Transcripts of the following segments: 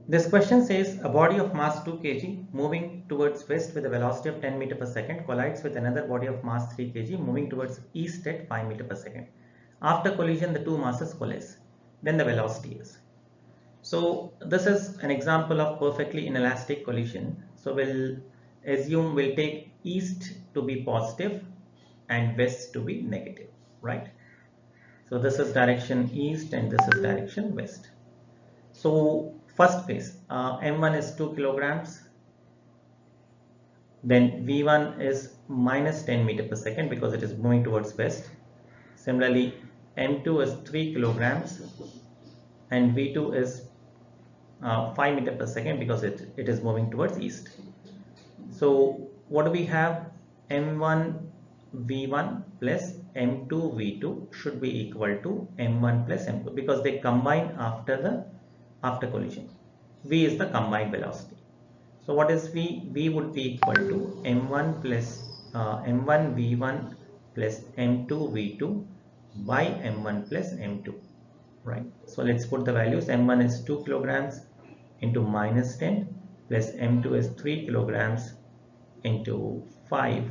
This question says a body of mass 2 kg moving towards west with a velocity of 10 meter per second collides with another body of mass 3 kg moving towards east at 5 meter per second. After collision, the two masses coalesce. Then the velocity is. So this is an example of perfectly inelastic collision. So we'll assume we'll take east to be positive and west to be negative, right? So this is direction east and this is direction west. So first phase, m1 is 2 kilograms, then v1 is minus 10 meter per second because it is moving towards west. Similarly, m2 is 3 kilograms and v2 is 5 meter per second because it is moving towards east. So what do we have? m1 v1 plus m2 v2 should be equal to m1 plus m2 because they combine after collision. V is the combined velocity. So what is V? V would be equal to m1 plus m1 v1 plus m2 v2 by m1 plus m2, right? So let's put the values. M1 is 2 kilograms into minus 10 plus m2 is 3 kilograms into 5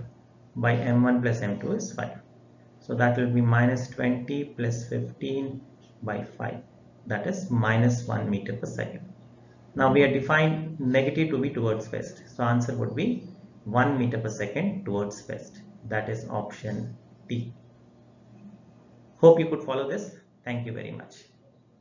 by m1 plus m2 is 5. So that will be minus 20 plus 15 by 5. That is minus 1 meter per second. Now we have defined negative to be towards west. So answer would be 1 meter per second towards west. That is option D. Hope you could follow this. Thank you very much.